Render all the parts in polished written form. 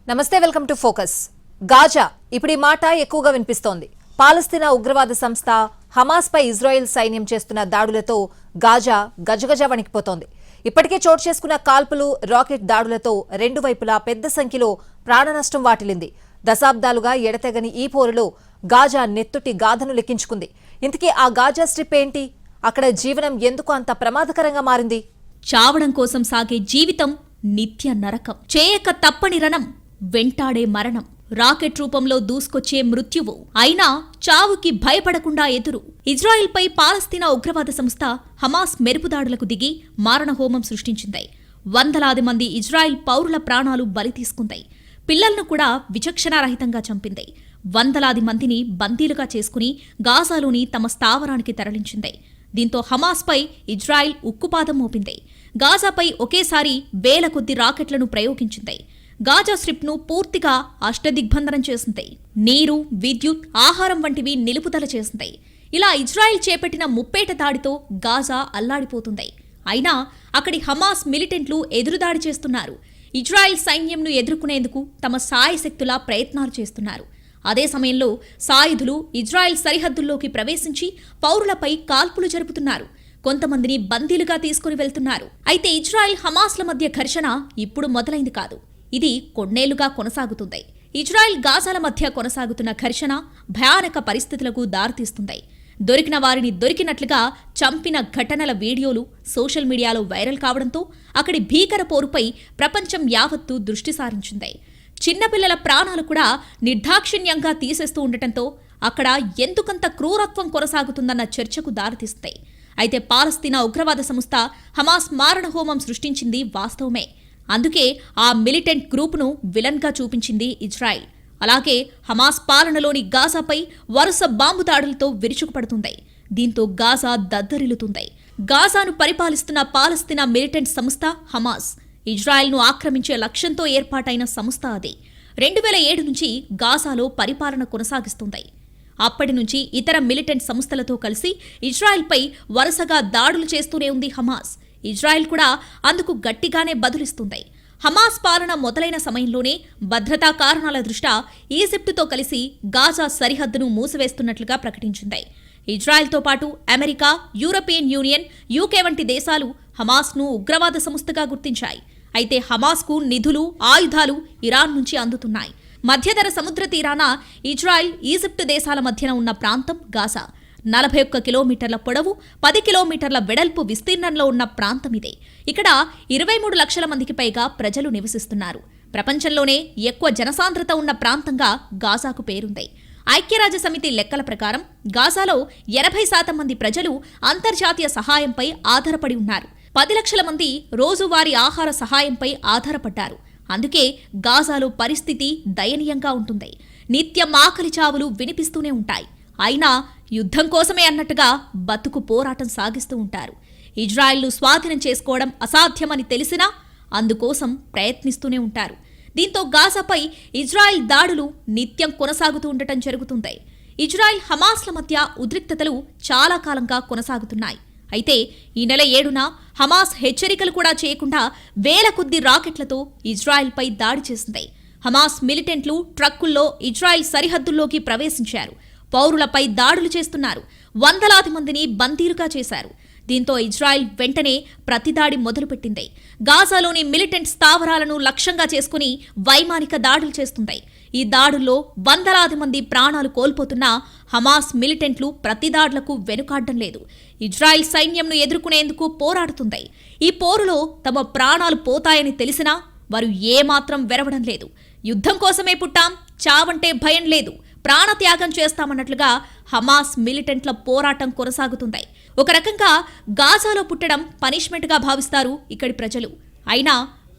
నమస్తే, welcome to focus. Gaza ఇప్పుడు ఈ మాట ఎక్కువగా వినిపిస్తోంది. పాలస్తీనా ఉగ్రవాద సంస్థ హమాస్ పై ఇజ్రాయెల్ సైన్యం చేస్తున్న దాడులతో గాజా గజగజ వణికిపోతోంది. ఇప్పటికే చోటు చేసుకున్న కాల్పులు, రాకెట్ దాడులతో రెండు వైపులా పెద్ద సంఖ్యలో ప్రాణనష్టం వాటిల్లింది. దశాబ్దాలుగా ఎడతెగని ఈ పోరులో గాజా నెత్తుటి గాథను లెక్కించుకుంది. ఇంతకీ ఆ గాజా స్ట్రిప్ ఏంటి? అక్కడ జీవనం ఎందుకు అంత ప్రమాదకరంగా మారింది? చావడం కోసం సాగే జీవితం నిత్య నరకం, చేయక తప్పని రణం, వెంటాడే మరణం, రాకెట్ రూపంలో దూసుకొచ్చే మృత్యువు. అయినా చావుకి భయపడకుండా ఎదురు. ఇజ్రాయెల్పై పాలస్తీనా ఉగ్రవాద సంస్థ హమాస్ మెరుపుదాడులకు దిగి మారణహోమం సృష్టించింది. వందలాది మంది ఇజ్రాయెల్ పౌరుల ప్రాణాలు బలి తీసుకుంది. పిల్లలను కూడా విచక్షణారహితంగా చంపింది. వందలాది మందిని బందీలుగా చేసుకుని గాజాలోని తమ స్థావరానికి తరలించింది. దీంతో హమాస్పై ఇజ్రాయెల్ ఉక్కుపాదం మోపింది. గాజాపై ఒకేసారి వేల కొద్ది రాకెట్లను ప్రయోగించింది. గాజా స్ట్రిప్ను పూర్తిగా అష్టదిగ్బంధనం చేసింది. నీరు, విద్యుత్, ఆహారం వంటివి నిలుపుదల చేసింది. ఇలా ఇజ్రాయెల్ చేపట్టిన ముప్పేట దాడితో గాజా అల్లాడిపోతుంది. అయినా అక్కడి హమాస్ మిలిటెంట్లు ఎదురుదాడి చేస్తున్నారు. ఇజ్రాయెల్ సైన్యంను ఎదుర్కొనేందుకు తమ సాయశక్తులా ప్రయత్నాలు చేస్తున్నారు. అదే సమయంలో సాయుధులు ఇజ్రాయెల్ సరిహద్దుల్లోకి ప్రవేశించి పౌరులపై కాల్పులు జరుపుతున్నారు. కొంతమందిని బందీలుగా తీసుకుని వెళ్తున్నారు. అయితే ఇజ్రాయెల్ హమాస్ల మధ్య ఘర్షణ ఇప్పుడు మొదలైంది కాదు. ఇది కొన్నేళ్లుగా కొనసాగుతుంది. ఇజ్రాయెల్ గాజాల మధ్య కొనసాగుతున్న ఘర్షణ భయానక పరిస్థితులకు దారితీస్తుంది. దొరికిన వారిని దొరికినట్లుగా చంపిన ఘటనల వీడియోలు సోషల్ మీడియాలో వైరల్ కావడంతో అక్కడి భీకర పోరుపై ప్రపంచం యావత్తూ దృష్టి సారించింది. చిన్నపిల్లల ప్రాణాలు కూడా నిర్దాక్షిణ్యంగా తీసేస్తూ ఉండటంతో అక్కడ ఎందుకంత క్రూరత్వం కొనసాగుతుందన్న చర్చకు దారితీస్తాయి. అయితే పాలస్తీనా ఉగ్రవాద సంస్థ హమాస్ మారణహోమం సృష్టించింది వాస్తవమే. అందుకే ఆ మిలిటెంట్ గ్రూపును విలన్గా చూపించింది ఇజ్రాయెల్. అలాగే హమాస్ పాలనలోని గాజాపై వరుస బాంబు దాడులతో విరుచుకుపడుతుంది. దీంతో గాజా దద్దరిల్లుతుంది. గాజాను పరిపాలిస్తున్న పాలస్తీనా మిలిటెంట్ సంస్థ హమాస్ ఇజ్రాయెల్ను ఆక్రమించే లక్ష్యంతో ఏర్పాటైన సంస్థ అది. 2007 నుంచి గాజాలో పరిపాలన కొనసాగిస్తుంది. అప్పటి నుంచి ఇతర మిలిటెంట్ సంస్థలతో కలిసి ఇజ్రాయెల్పై వరుసగా దాడులు చేస్తూనే ఉంది హమాస్. ఇజ్రాయెల్ కూడా అందుకు గట్టిగానే బదులిస్తుంది. హమాస్ పాలన మొదలైన సమయంలోనే భద్రతా కారణాల దృష్ట్యా ఈజిప్టుతో కలిసి గాజా సరిహద్దును మూసివేస్తున్నట్లుగా ప్రకటించింది. ఇజ్రాయెల్తో పాటు అమెరికా, యూరోపియన్ యూనియన్, యూకే వంటి దేశాలు హమాస్ను ఉగ్రవాద సంస్థగా గుర్తించాయి. అయితే హమాస్కు నిధులు, ఆయుధాలు ఇరాన్ నుంచి అందుతున్నాయి. మధ్యధర సముద్ర తీరాన ఇజ్రాయెల్, ఈజిప్టు దేశాల మధ్యన ఉన్న ప్రాంతం గాజా. 41 కిలోమీటర్ల పొడవు, 10 కిలోమీటర్ల వెడల్పు విస్తీర్ణంలో ఉన్న ప్రాంతం ఇదే. ఇక్కడ 23 లక్షల మందికి పైగా ప్రజలు నివసిస్తున్నారు. ప్రపంచంలోనే ఎక్కువ జనసాంద్రత ఉన్న ప్రాంతంగా గాజాకు పేరుంది. ఐక్యరాజ్య సమితి లెక్కల ప్రకారం గాజాలో 80% మంది ప్రజలు అంతర్జాతీయ సహాయంపై ఆధారపడి ఉన్నారు. 10 లక్షల మంది రోజువారీ ఆహార సహాయంపై ఆధారపడ్డారు. అందుకే గాజాలో పరిస్థితి దయనీయంగా ఉంటుంది. నిత్యం ఆకలి చావులు వినిపిస్తూనే ఉంటాయి. అయినా యుద్ధం కోసమే అన్నట్టుగా బతుకు పోరాటం సాగిస్తూ ఉంటారు. ఇజ్రాయెల్ను స్వాధీనం చేసుకోవడం అసాధ్యమని తెలిసినా అందుకోసం ప్రయత్నిస్తూనే ఉంటారు. దీంతో గాజాపై ఇజ్రాయెల్ దాడులు నిత్యం కొనసాగుతూ ఉండటం జరుగుతుంది. ఇజ్రాయెల్ హమాస్ల మధ్య ఉద్రిక్తతలు చాలా కాలంగా కొనసాగుతున్నాయి. అయితే ఈ నెల 7న హమాస్ హెచ్చరికలు కూడా చేయకుండా వేల కొద్ది రాకెట్లతో ఇజ్రాయెల్పై దాడి చేసింది. హమాస్ మిలిటెంట్లు ట్రక్కుల్లో ఇజ్రాయెల్ సరిహద్దుల్లోకి ప్రవేశించారు. పౌరులపై దాడులు చేస్తున్నారు. వందలాది మందిని బందీలుగా చేశారు. దీంతో ఇజ్రాయెల్ వెంటనే ప్రతిదాడి మొదలుపెట్టింది. గాజాలోని మిలిటెంట్ స్థావరాలను లక్ష్యంగా చేసుకుని వైమానిక దాడులు చేస్తుంది. ఈ దాడుల్లో వందలాది మంది ప్రాణాలు కోల్పోతున్నా హమాస్ మిలిటెంట్లు ప్రతిదాడులకు వెనుకాడడం లేదు. ఇజ్రాయెల్ సైన్యంను ఎదుర్కొనేందుకు పోరాడుతుంది. ఈ పోరులో తమ ప్రాణాలు పోతాయని తెలిసినా వారు ఏమాత్రం వెరవడం లేదు. యుద్ధం కోసమే పుట్టాం, చావంటే భయం లేదు, ప్రాణత్యాగం చేస్తామన్నట్లుగా హమాస్ మిలిటెంట్ల పోరాటం కొనసాగుతుంది. ఒక రకంగా గాజాలో పుట్టడం పనిష్మెంట్గా భావిస్తారు ఇక్కడి ప్రజలు. అయినా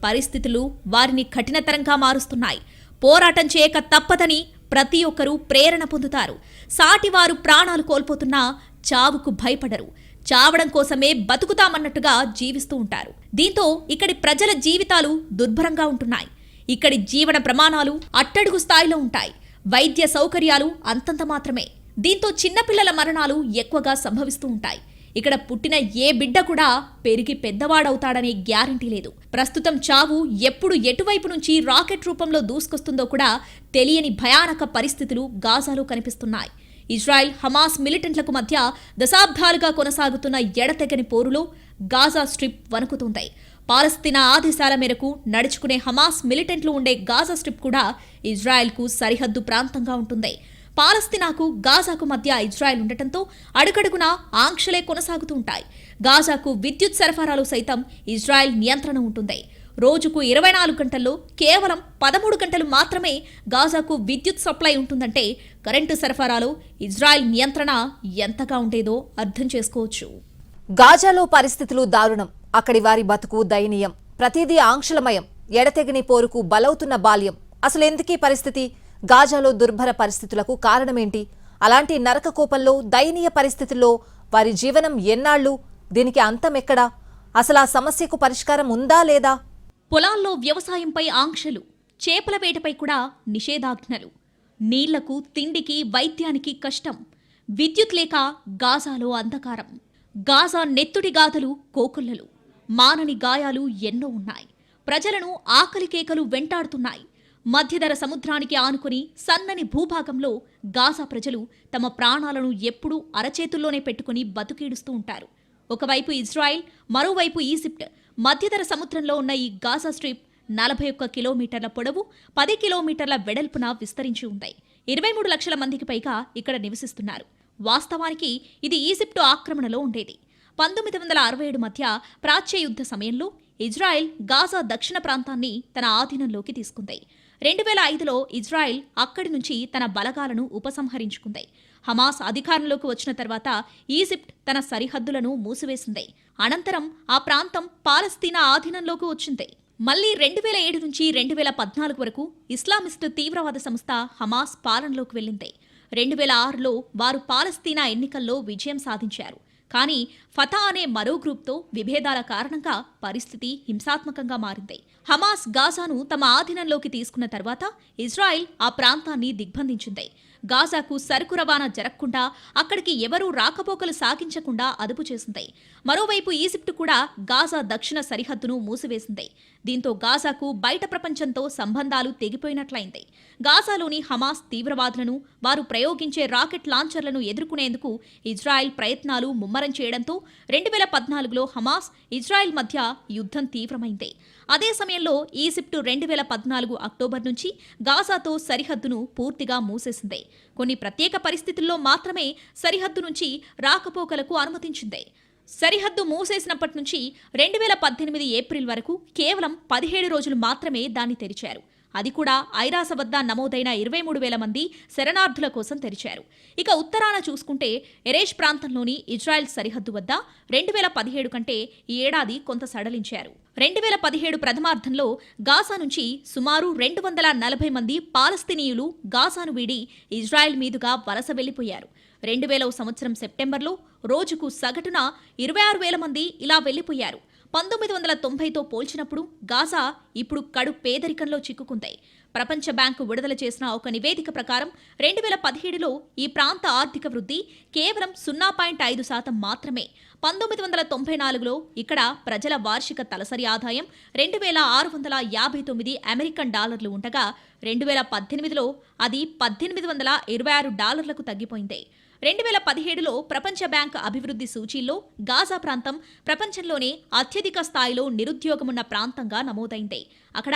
పరిస్థితులు వారిని కఠినతరంగా మారుస్తున్నాయి. పోరాటం చేయక తప్పదని ప్రతి ఒక్కరూ ప్రేరణ పొందుతారు. సాటివారు ప్రాణాలు కోల్పోతున్నా చావుకు భయపడరు. చావడం కోసమే బతుకుతామన్నట్టుగా జీవిస్తూ ఉంటారు. దీంతో ఇక్కడి ప్రజల జీవితాలు దుర్భరంగా ఉంటున్నాయి. ఇక్కడి జీవన ప్రమాణాలు అట్టడుగు స్థాయిలో ఉంటాయి. వైద్య సౌకర్యాలు అంతంత మాత్రమే. దీంతో చిన్నపిల్లల మరణాలు ఎక్కువగా సంభవిస్తూ ఉంటాయి. ఇక్కడ పుట్టిన ఏ బిడ్డ కూడా పెరిగి పెద్దవాడవుతాడనే గ్యారంటీ లేదు. ప్రస్తుతం చావు ఎప్పుడు ఎటువైపు నుంచి రాకెట్ రూపంలో దూసుకొస్తుందో కూడా తెలియని భయానక పరిస్థితులు గాజాలో కనిపిస్తున్నాయి. ఇజ్రాయెల్ హమాస్ మిలిటెంట్లకు మధ్య దశాబ్దాలుగా కొనసాగుతున్న ఎడతెగని పోరులో గాజా స్ట్రిప్ వణుకుతుంది. పాలస్తీనా ఆదేశాల మేరకు నడుచుకునే హమాస్ మిలిటెంట్లు ఉండే గాజా స్ట్రిప్ కూడా ఇజ్రాయెల్కు సరిహద్దు ప్రాంతంగా ఉంటుంది. పాలస్తీనాకు గాజాకు మధ్య ఇజ్రాయెల్ ఉండటంతో అడుగడుగునా ఆంక్షలే కొనసాగుతూ ఉంటాయి. గాజాకు విద్యుత్ సరఫరాలు సైతం ఇజ్రాయెల్ నియంత్రణ ఉంటుంది. రోజుకు 24 గంటల్లో కేవలం 13 గంటలు మాత్రమే గాజాకు విద్యుత్ సప్లై ఉంటుందంటే కరెంటు సరఫరాలో ఇజ్రాయెల్ నియంత్రణ ఎంతగా ఉండేదో అర్థం చేసుకోవచ్చు. గాజాలో పరిస్థితులు దారుణం. అక్కడి వారి బతుకు దయనీయం. ప్రతిదీ ఆంక్షలమయం. ఎడతెగని పోరుకు బలవుతున్న బాల్యం. అసలు ఎందుకీ పరిస్థితి? గాజాలో దుర్భర పరిస్థితులకు కారణమేంటి? అలాంటి నరక కోపంలో, దయనీయ పరిస్థితుల్లో వారి జీవనం ఎన్నాళ్లు? దీనికి అంతం ఎక్కడా? అసలు ఆ సమస్యకు పరిష్కారం ఉందా లేదా? పొలాల్లో వ్యవసాయంపై ఆంక్షలు, చేపల వేటపై కూడా నిషేధాజ్ఞలు, నీళ్లకు, తిండికి, వైద్యానికి కష్టం, విద్యుత్ లేక గాజాలో అంధకారం. గాజా నెత్తుడి గాథలు, కోకొల్లలు, మానని గాయాలు ఎన్నో ఉన్నాయి. ప్రజలను ఆకలి కేకలు వెంటాడుతున్నాయి. మధ్యధర సముద్రానికి ఆనుకుని సన్నని భూభాగంలో గాజా ప్రజలు తమ ప్రాణాలను ఎప్పుడూ అరచేతుల్లోనే పెట్టుకుని బతుకీడుస్తూ ఉంటారు. ఒకవైపు ఇజ్రాయెల్, మరోవైపు ఈజిప్ట్. మధ్యధర సముద్రంలో ఉన్న ఈ గాజా స్ట్రిప్ 41 కిలోమీటర్ల పొడవు, 10 కిలోమీటర్ల వెడల్పున విస్తరించి ఉంటాయి. 23 లక్షల మందికి పైగా ఇక్కడ నివసిస్తున్నారు. వాస్తవానికి ఇది ఈజిప్టు ఆక్రమణలో ఉండేది. 1967 మధ్య ప్రాచ్య యుద్ధ సమయంలో ఇజ్రాయెల్ గాజా దక్షిణ ప్రాంతాన్ని తన ఆధీనంలోకి తీసుకుంది. 2005లో ఇజ్రాయెల్ అక్కడి నుంచి తన బలగాలను ఉపసంహరించుకుంది. హమాస్ అధికారంలోకి వచ్చిన తర్వాత ఈజిప్ట్ తన సరిహద్దులను మూసివేసింది. అనంతరం ఆ ప్రాంతం పాలస్తీనా ఆధీనంలోకి వచ్చింది. మళ్లీ 2007 నుంచి 2014 వరకు ఇస్లామిస్టు తీవ్రవాద సంస్థ హమాస్ పాలనలోకి వెళ్లింది. 2006లో వారు పాలస్తీనా ఎన్నికల్లో విజయం సాధించారు. కానీ ఫతా అనే మరో గ్రూప్తో విభేదాల కారణంగా పరిస్థితి హింసాత్మకంగా మారింది. హమాస్ గాజాను తమ ఆధీనంలోకి తీసుకున్న తర్వాత ఇజ్రాయెల్ ఆ ప్రాంతాన్ని దిగ్బంధించింది. గాజాకు సరుకు రవాణా జరగకుండా, అక్కడికి ఎవరూ రాకపోకలు సాగించకుండా అదుపు చేసింది. మరోవైపు ఈజిప్టు కూడా గాజా దక్షిణ సరిహద్దును మూసివేసింది. దీంతో గాజాకు బయట ప్రపంచంతో సంబంధాలు తెగిపోయినట్లయింది. గాజాలోని హమాస్ తీవ్రవాదులను, వారు ప్రయోగించే రాకెట్ లాంచర్లను ఎదుర్కొనేందుకు ఇజ్రాయెల్ ప్రయత్నాలు ముమ్మరం చేయడంతో 2014లో హమాస్, ఇజ్రాయెల్ మధ్య యుద్ధం తీవ్రమైంది. అదే సమయంలో ఈజిప్టు 2014 అక్టోబర్ నుంచి గాజాతో సరిహద్దును పూర్తిగా మూసేసింది. కొన్ని ప్రత్యేక పరిస్థితుల్లో మాత్రమే సరిహద్దు నుంచి రాకపోకలకు అనుమతించింది. సరిహద్దు మూసేసినప్పటి నుంచి 2018 ఏప్రిల్ వరకు కేవలం 17 రోజులు మాత్రమే దాన్ని తెరిచారు. అది కూడా ఐరాస వద్ద నమోదైన 23,000 మంది శరణార్థుల కోసం తెరిచారు. ఇక ఉత్తరాన చూసుకుంటే ఎరేష్ ప్రాంతంలోని ఇజ్రాయెల్ సరిహద్దు వద్ద 2017 కంటే ఈ ఏడాది కొంత సడలించారు. 2017 ప్రథమార్థంలో గాజా నుంచి సుమారు 240 మంది పాలస్తీనీయులు గాజాను వీడి ఇజ్రాయెల్ మీదుగా వలస వెళ్లిపోయారు. 2000 సంవత్సరం సెప్టెంబర్లో రోజుకు సగటున 26,000 మంది ఇలా వెళ్లిపోయారు. 1990తో పోల్చినప్పుడు గాజా ఇప్పుడు కడు పేదరికంలో చిక్కుకుంది. ప్రపంచ బ్యాంకు విడుదల చేసిన ఒక నివేదిక ప్రకారం 2017లో ఈ ప్రాంత ఆర్థిక వృద్ధి కేవలం 0.5% మాత్రమే. 1994లో ఇక్కడ ప్రజల వార్షిక తలసరి ఆదాయం 2,659 అమెరికన్ డాలర్లు ఉండగా 2018లో అది $1,826 తగ్గిపోయింది. 2017లో ప్రపంచ బ్యాంక్ అభివృద్ధి సూచీల్లో గాజా ప్రాంతం ప్రపంచంలోనే అత్యధిక స్థాయిలో నిరుద్యోగమున్న ప్రాంతంగా నమోదైంది. అక్కడ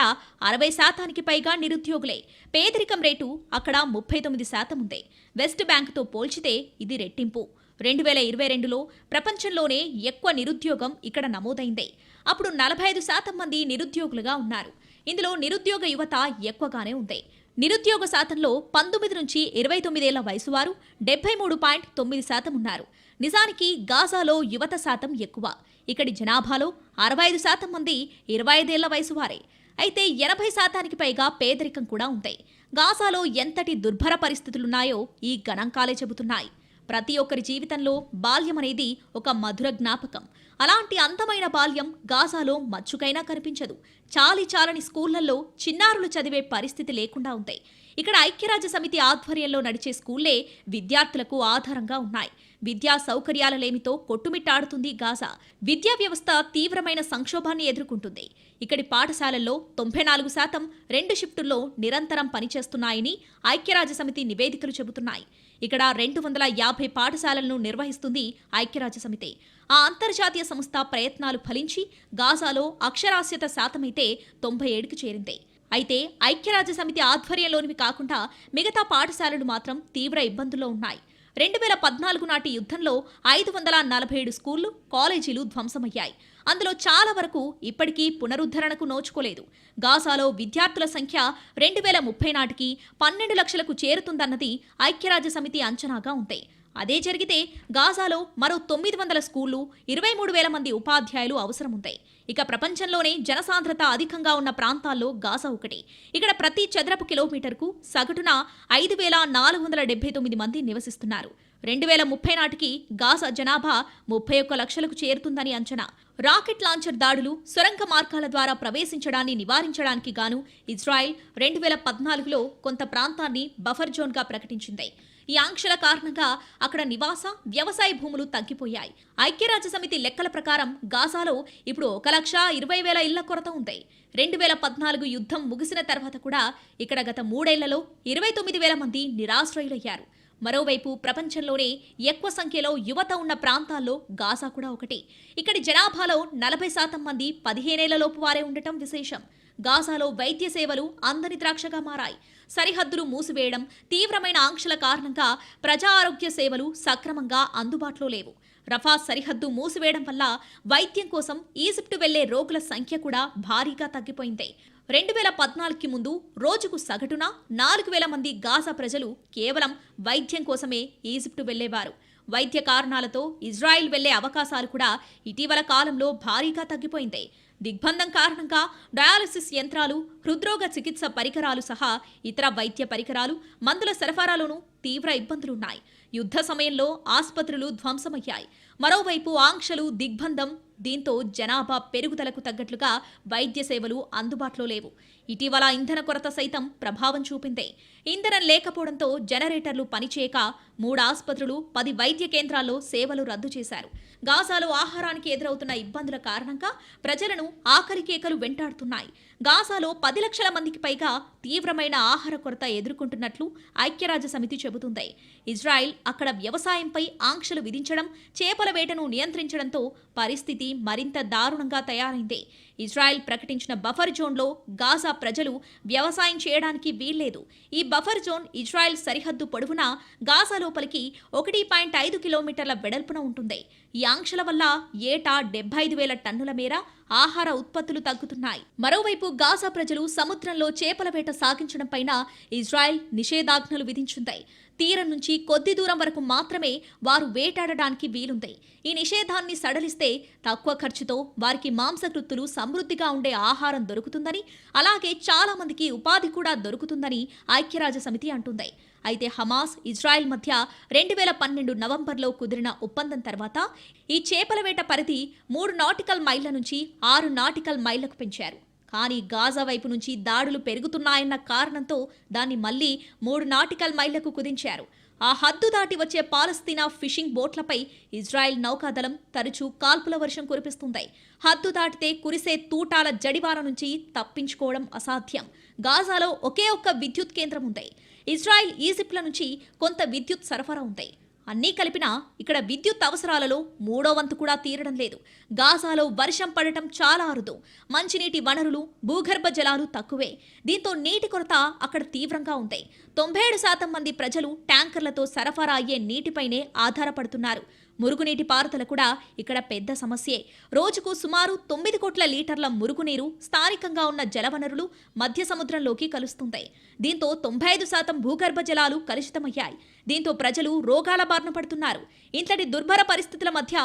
60% పైగా నిరుద్యోగులే. పేదరికం రేటు అక్కడ 39% ఉంది. వెస్ట్ బ్యాంక్తో పోల్చితే ఇది రెట్టింపు. 2022లో ప్రపంచంలోనే ఎక్కువ నిరుద్యోగం ఇక్కడ నమోదైంది. అప్పుడు 45% మంది నిరుద్యోగులుగా ఉన్నారు. ఇందులో నిరుద్యోగ యువత ఎక్కువగానే ఉంది. నిరుద్యోగ శాతంలో 19 నుంచి 29 ఏళ్ల వయసు వారు 73.9% ఉన్నారు. నిజానికి గాజాలో యువత శాతం ఎక్కువ. ఇక్కడి జనాభాలో 65% మంది 25 ఏళ్ల వయసు వారే. అయితే 80% పైగా పేదరికం కూడా ఉంది. గాజాలో ఎంతటి దుర్భర పరిస్థితులున్నాయో ఈ గణాంకాలే చెబుతున్నాయి. ప్రతి ఒక్కరి జీవితంలో బాల్యం అనేది ఒక మధుర జ్ఞాపకం. అలాంటి అందమైన బాల్యం గాజాలో మచ్చుకైనా కనిపించదు. చాలని స్కూళ్లలో చిన్నారులు చదివే పరిస్థితి లేకుండా ఉంటాయి. ఇక్కడ ఐక్యరాజ్య సమితి ఆధ్వర్యంలో నడిచే స్కూళ్లే విద్యార్థులకు ఆధారంగా ఉన్నాయి. విద్యా సౌకర్యాలలేమితో కొట్టుమిట్టాడుతుంది గాజా. విద్యా వ్యవస్థ తీవ్రమైన సంక్షోభాన్ని ఎదుర్కొంటుంది. ఇక్కడి పాఠశాలల్లో 94% 2 షిఫ్టుల్లో నిరంతరం పనిచేస్తున్నాయని ఐక్యరాజ్య సమితి నివేదికలు చెబుతున్నాయి. ఇక్కడ 250 పాఠశాలలను నిర్వహిస్తుంది ఐక్యరాజ్య సమితి. ఆ అంతర్జాతీయ సంస్థ ప్రయత్నాలు ఫలించి గాజాలో అక్షరాస్యత శాతమైతే 97కి చేరింది. అయితే ఐక్యరాజ్య సమితి ఆధ్వర్యంలోనివి కాకుండా మిగతా పాఠశాలలు మాత్రం తీవ్ర ఇబ్బందుల్లో ఉన్నాయి. 2014 నాటి యుద్ధంలో 547 స్కూళ్లు, కాలేజీలు ధ్వంసమయ్యాయి. అందులో చాలా వరకు ఇప్పటికీ పునరుద్ధరణకు నోచుకోలేదు. గాజాలో విద్యార్థుల సంఖ్య 2030 నాటికి 12 లక్షలకు చేరుతుందన్నది ఐక్యరాజ్య సమితి అంచనాగా ఉంది. అదే జరిగితే గాజాలో మరో 900 స్కూళ్లు, 23,000 మంది ఉపాధ్యాయులు అవసరముంటాయి. ఇక ప్రపంచంలోనే జనసాంద్రత అధికంగా ఉన్న ప్రాంతాల్లో గాజా ఒకటి. ఇక్కడ ప్రతి చదరపు కిలోమీటర్కు సగటున 5,479 మంది నివసిస్తున్నారు. 2030 నాటికి గాజా జనాభా 31 లక్షలకు చేరుతుందని అంచనా. రాకెట్ లాంచర్ దాడులు, సొరంగ మార్గాల ద్వారా ప్రవేశించడాన్ని నివారించడానికి గాను ఇజ్రాయెల్ 2014లో కొంత ప్రాంతాన్ని బఫర్ జోన్గా ప్రకటించింది. ఈ ఆంక్షల కారణంగా అక్కడ నివాస, వ్యవసాయ భూములు తగ్గిపోయాయి. ఐక్యరాజ్య సమితి లెక్కల ప్రకారం గాజాలో ఇప్పుడు 1,20,000 ఇళ్ల కొరత ఉంది. 2014 యుద్ధం ముగిసిన తర్వాత కూడా ఇక్కడ గత 3 ఏళ్లలో 29,000 మంది నిరాశ్రయులయ్యారు. మరోవైపు ప్రపంచంలోనే ఎక్కువ సంఖ్యలో యువత ఉన్న ప్రాంతాల్లో గాజా కూడా ఒకటి. ఇక్కడి జనాభాలో 40% మంది 15 ఏళ్లలోపు వారే ఉండటం విశేషం. గాజాలో వైద్య సేవలు అందని ద్రాక్షగా మారాయి. సరిహద్దులు మూసివేయడం, తీవ్రమైన ఆంక్షల కారణంగా ప్రజా ఆరోగ్య సేవలు సక్రమంగా అందుబాటులో లేవు. రఫా సరిహద్దు మూసివేయడం వల్ల వైద్యం కోసం ఈజిప్టు వెళ్లే రోగుల సంఖ్య కూడా భారీగా తగ్గిపోయింది. 2014కి ముందు రోజుకు సగటున 4,000 మంది గాజా ప్రజలు కేవలం వైద్యం కోసమే ఈజిప్టు వెళ్లేవారు. వైద్య కారణాలతో ఇజ్రాయెల్ వెళ్లే అవకాశాలు కూడా ఇటీవల కాలంలో భారీగా తగ్గిపోయింది. దిగ్బంధం కారణంగా డయాలసిస్ యంత్రాలు, హృద్రోగ చికిత్స పరికరాలు సహా ఇతర వైద్య పరికరాలు, మందుల సరఫరాలోనూ తీవ్ర ఇబ్బందులున్నాయి. యుద్ధ సమయంలో ఆసుపత్రులు ధ్వంసమయ్యాయి. మరోవైపు ఆంక్షలు, దిగ్బంధం, దీంతో జనాభా పెరుగుదలకు తగ్గట్లుగా వైద్య సేవలు అందుబాటులో లేవు. ఇటీవల ఇంధన కొరత సైతం ప్రభావం చూపింది. ఇంధనం లేకపోవడంతో జనరేటర్లు పనిచేయక 3 ఆసుపత్రులు, 10 వైద్య కేంద్రాల్లో సేవలు రద్దు చేశారు. గాజాలో ఆహారానికి ఎదురవుతున్న ఇబ్బందుల కారణంగా ప్రజలను ఆకలి కేకలు వెంటాడుతున్నాయి. గాజాలో 10 లక్షల మందికి పైగా తీవ్రమైన ఆహార కొరత ఎదుర్కొంటున్నట్లు ఐక్యరాజ్య సమితి చెబుతుంది. ఇజ్రాయెల్ అక్కడ వ్యవసాయంపై ఆంక్షలు విధించడం, చేపల వేటను నియంత్రించడంతో పరిస్థితి మరింత దారుణంగా తయారైంది. ఇజ్రాయెల్ ప్రకటించిన బఫర్ జోన్లో గాజా ప్రజలు వ్యవసాయం చేయడానికి వీల్లేదు. ఈ బఫర్ జోన్ ఇజ్రాయెల్ సరిహద్దు పొడవునా గాజా లోపలికి 1.5 కిలోమీటర్ల వెడల్పున ఉంటుంది. ఈ ఆంక్షల వల్ల ఏటా 75,000 టన్నుల మేర ఆహార ఉత్పత్తులు తగ్గుతున్నాయి. మరోవైపు గాజా ప్రజలు సముద్రంలో చేపల వేట సాగించడంపైన ఇజ్రాయెల్ నిషేధాజ్ఞలు విధించింది. తీరం నుంచి కొద్ది దూరం వరకు మాత్రమే వారు వేటాడడానికి వీలుంది. ఈ నిషేధాన్ని సడలిస్తే తక్కువ ఖర్చుతో వారికి మాంసకృత్తులు సమృద్ధిగా ఉండే ఆహారం దొరుకుతుందని, అలాగే చాలా మందికి ఉపాధి కూడా దొరుకుతుందని ఐక్యరాజ్య సమితి అంటుంది. అయితే హమాస్, ఇజ్రాయెల్ మధ్య 2012 నవంబర్లో కుదిరిన ఒప్పందం తర్వాత ఈ చేపల వేట పరిధి 3 నాటికల్ మైళ్ల నుంచి 6 నాటికల్ మైళ్లకు పెంచారు. కానీ గాజా వైపు నుంచి దాడులు పెరుగుతున్నాయన్న కారణంతో దాన్ని మళ్లీ 3 నాటికల్ మైళ్లకు కుదించారు. ఆ హద్దు దాటి వచ్చే పాలస్తీనా ఫిషింగ్ బోట్లపై ఇజ్రాయెల్ నౌకాదళం తరచూ కాల్పుల వర్షం కురిపిస్తుంది. హద్దు దాటితే కురిసే తూటాల జడివాన నుంచి తప్పించుకోవడం అసాధ్యం. గాజాలో ఒకే ఒక్క విద్యుత్ కేంద్రం ఉంది. ఇజ్రాయెల్, ఈజిప్ట్ల నుంచి కొంత విద్యుత్ సరఫరా ఉంది. అన్నీ కలిపినా ఇక్కడ విద్యుత్ అవసరాలలో 3వ వంతు కూడా తీరడం లేదు. గాజాలో వర్షం పడటం చాలా అరుదు. మంచినీటి వనరులు, భూగర్భ జలాలు తక్కువే. దీంతో నీటి కొరత అక్కడ తీవ్రంగా ఉంది. 97% మంది ప్రజలు ట్యాంకర్లతో సరఫరా అయ్యే నీటిపైనే ఆధారపడుతున్నారు. మురుగునీటి పారుదల కూడా ఇక్కడ పెద్ద సమస్యే. రోజుకు సుమారు 9 కోట్ల లీటర్ల మురుగునీరు స్థానికంగా ఉన్న జలవనరులు మధ్య సముద్రంలోకి కలుస్తుంది. దీంతో 95% భూగర్భ జలాలు కలుషితమయ్యాయి. దీంతో ప్రజలు రోగాల బారిన పడుతున్నారు. ఇంతటి దుర్భర పరిస్థితుల మధ్య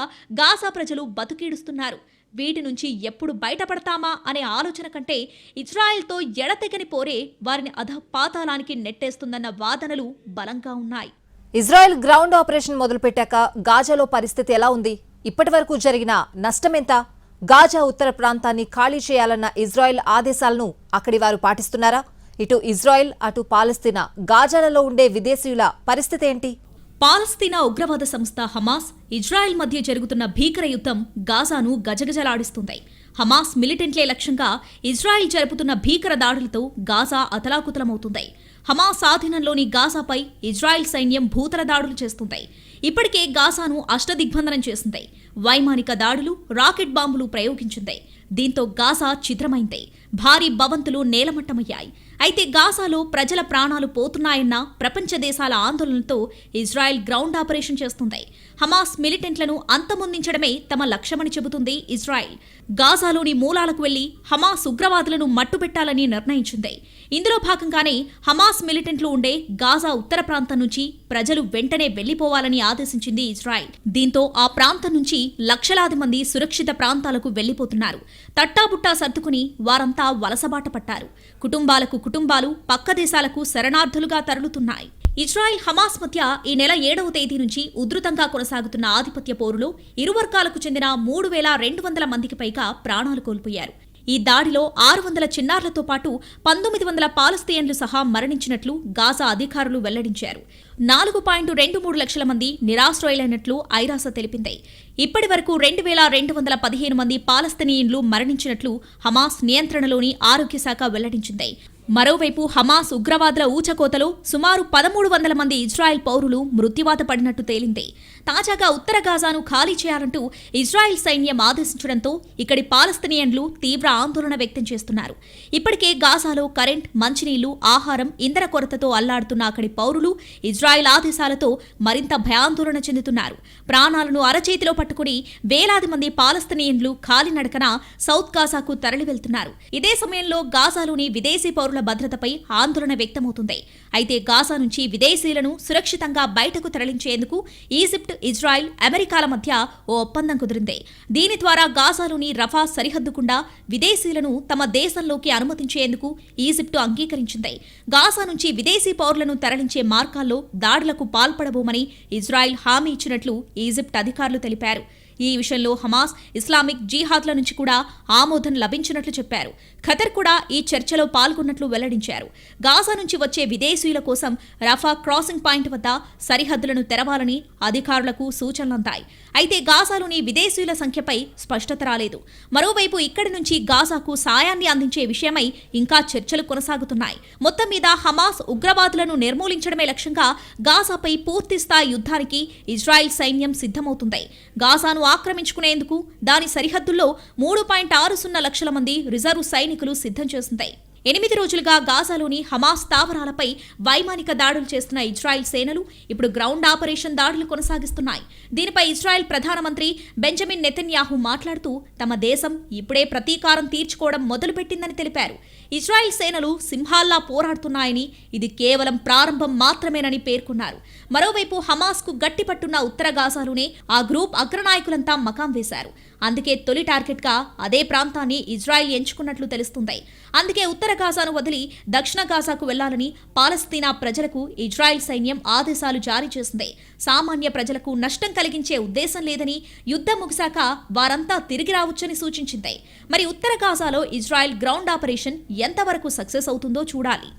గాజా ప్రజలు బతుకీడుస్తున్నారు. వీటి నుంచి ఎప్పుడు బయటపడతామా అనే ఆలోచన కంటే ఇజ్రాయెల్తో ఎడతెగని పోరే వారిని అధపాతాళానికి నెట్టేస్తుందన్న వాదనలు బలంగా ఉన్నాయి. ఇజ్రాయెల్ గ్రౌండ్ ఆపరేషన్ మొదలుపెట్టాక గాజాలో పరిస్థితి ఎలా ఉంది? ఇప్పటి వరకు జరిగిన నష్టం ఎంత? గాజా ఉత్తర ప్రాంతాన్ని ఖాళీ చేయాలన్న ఇజ్రాయెల్ ఆదేశాలను అక్కడి వారు పాటిస్తున్నారా? ఇటు ఇజ్రాయెల్ అటు పాలస్తీనా గాజాలలో ఉండే విదేశీయుల పరిస్థితి ఏంటి? పాలస్తీనా ఉగ్రవాద సంస్థ హమాస్, ఇజ్రాయెల్ మధ్య జరుగుతున్న భీకర యుద్ధం గాజాను గజగజలాడిస్తుంది. హమాస్ మిలిటెంట్లే లక్ష్యంగా ఇజ్రాయెల్ జరుపుతున్న భీకర దాడులతో గాజా అతలాకుతలమవుతుంది. హమాస్ ఆధీనంలోని గాజాపై ఇజ్రాయెల్ సైన్యం భూతల దాడులు చేస్తుంది. ఇప్పటికే గాజాను అష్టదిగ్బంధనం చేసింది. వైమానిక దాడులు, రాకెట్ బాంబులు ప్రయోగించింది. దీంతో గాజా చిత్రమైంది. భారీ భవంతులు నేలమట్టమయ్యాయి. అయితే గాజాలో ప్రజల ప్రాణాలు పోతున్నాయన్న ప్రపంచ దేశాల ఆందోళనలతో ఇజ్రాయెల్ గ్రౌండ్ ఆపరేషన్ చేస్తుంది. హమాస్ మిలిటెంట్లను అంతమొందించడమే తమ లక్ష్యమని చెబుతుంది ఇజ్రాయెల్. గాజాలోని మూలాలకు వెళ్లి హమాస్ ఉగ్రవాదులను మట్టుబెట్టాలని నిర్ణయించింది. ఇందులో భాగంగానే హమాస్ మిలిటెంట్లు ఉండే గాజా ఉత్తర ప్రాంతం నుంచి ప్రజలు వెంటనే వెళ్లిపోవాలని ఆదేశించింది ఇజ్రాయెల్. దీంతో ఆ ప్రాంతం నుంచి లక్షలాది మంది సురక్షిత ప్రాంతాలకు వెళ్లిపోతున్నారు. తట్టాబుట్టా సర్దుకుని వారంతా వలసబాట పట్టారు. కుటుంబాలు పక్క దేశాలకు శరణార్థులుగా తరలుతున్నాయి. ఇజ్రాయెల్ హమాస్ మధ్య ఈ నెల 7వ తేదీ నుంచి ఉధృతంగా కొనసాగుతున్న ఆధిపత్య పోరులో ఇరు వర్గాలకు చెందిన 3200 మందికి పైగా ప్రాణాలు కోల్పోయారు. ఈ దాడిలో 600 చిన్నారులతో పాటు 1900 పాలస్తీన్లు సహా మరణించినట్లు గాజా అధికారులు వెల్లడించారు. 4.23 లక్షల మంది నిరాశ్రయులైనట్లు ఐరాస తెలిపింది. ఇప్పటి వరకు 2215 మంది పాలస్తీనియన్లు మరణించినట్లు హమాస్ నియంత్రణలోని ఆరోగ్య శాఖ వెల్లడించింది. మరోవైపు హమాస్ ఉగ్రవాదుల ఊచకోతలో సుమారు 1300 మంది ఇజ్రాయెల్ పౌరులు మృత్యువాత పడినట్టు తేలింది. తాజాగా ఉత్తర గాజాను ఖాళీ చేయాలంటూ ఇజ్రాయెల్ సైన్యం ఆదేశించడంతో ఇక్కడి పాలస్తీనియన్లు తీవ్ర ఆందోళన వ్యక్తం చేస్తున్నారు. ఇప్పటికే గాజాలో కరెంట్, మంచినీళ్లు, ఆహారం, ఇంధన కొరతతో అల్లాడుతున్న అక్కడి పౌరులు ఇజ్రాయెల్ ఆదేశాలతో మరింత భయాందోళన చెందుతున్నారు. ప్రాణాలను అరచేతిలో పట్టుకుని వేలాది మంది పాలస్తీనియన్లు కాలినడకన సౌత్ గాజాకు తరలి వెళ్తున్నారు. ఇదే సమయంలో గాజాలోని విదేశీ పౌరుల భద్రతపై ఆందోళన వ్యక్తమవుతుంది. అయితే గాజా నుంచి విదేశీయులను సురక్షితంగా బయటకు తరలించేందుకు ఈజిప్ట్, ఇజ్రాయెల్, అమెరికాల మధ్య ఓ ఒప్పందం కుదిరింది. దీని ద్వారా గాజాలోని రఫా సరిహద్దు గుండా విదేశీయులను తమ దేశంలోకి అనుమతించేందుకు ఈజిప్టు అంగీకరించింది. గాజా నుంచి విదేశీ పౌరులను తరలించే మార్గాల్లో దాడులకు పాల్పడబోమని ఇజ్రాయెల్ హామీ ఇచ్చినట్లు ఈజిప్ట్ అధికారులు తెలిపారు. ఈ విషయంలో హమాస్, ఇస్లామిక్ జిహాద్ల నుంచి కూడా ఆమోదం లభించినట్లు చెప్పారు. ఖతర్ కూడా ఈ చర్చలో పాల్గొన్నట్లు వెల్లడించారు. గాజా నుంచి వచ్చే విదేశీయుల కోసం రఫా క్రాసింగ్ పాయింట్ వద్ద సరిహద్దులను తెరవాలని అధికారులకు సూచనలందాయి. అయితే గాజాలోని విదేశీయుల సంఖ్యపై స్పష్టత రాలేదు. మరోవైపు ఇక్కడి నుంచి గాజాకు సాయాన్ని అందించే విషయమై ఇంకా చర్చలు కొనసాగుతున్నాయి. మొత్తం మీద హమాస్ ఉగ్రవాదులను నిర్మూలించడమే లక్ష్యంగా గాజాపై పూర్తిస్థాయి యుద్ధానికి ఇజ్రాయెల్ సైన్యం సిద్ధమవుతుంది. గాజాను ఆక్రమించుకునేందుకు దాని సరిహద్దుల్లో 3.60 లక్షల మంది రిజర్వ్ సైనికులు సిద్ధం చేసింది. 8 రోజులుగా గాజాలోని హమాస్ స్థావరాలపై వైమానిక దాడులు చేస్తున్న ఇజ్రాయెల్ సేనలు ఇప్పుడు గ్రౌండ్ ఆపరేషన్ దాడులు కొనసాగిస్తున్నాయి. దీనిపై ఇజ్రాయెల్ ప్రధానమంత్రి బెంజమిన్ నెతన్యాహు మాట్లాడుతూ తమ దేశం ఇప్పుడే ప్రతీకారం తీర్చుకోవడం మొదలుపెట్టిందని తెలిపారు. ఇజ్రాయెల్ సేనలు సింహాల్లా పోరాడుతున్నాయని, ఇది కేవలం ప్రారంభం మాత్రమేనని పేర్కొన్నారు. మరోవైపు హమాస్కు గట్టిపట్టున్న ఉత్తర గాజాలోనే ఆ గ్రూప్ అగ్రనాయకులంతా మకాం వేశారు. అందుకే తొలి టార్గెట్గా అదే ప్రాంతాన్ని ఇజ్రాయెల్ ఎంచుకున్నట్లు తెలుస్తుంది. అందుకే ఉత్తర గాజాను వదిలి దక్షిణ గాజాకు వెళ్లాలని పాలస్తీనా ప్రజలకు ఇజ్రాయెల్ సైన్యం ఆదేశాలు జారీ చేసింది. సామాన్య ప్రజలకు నష్టం కలిగించే ఉద్దేశం లేదని, యుద్ధం ముగిశాక వారంతా తిరిగి రావచ్చని సూచించింది. మరి ఉత్తర గాజాలో ఇజ్రాయెల్ గ్రౌండ్ ఆపరేషన్ ఎంతవరకు సక్సెస్ అవుతుందో చూడాలి.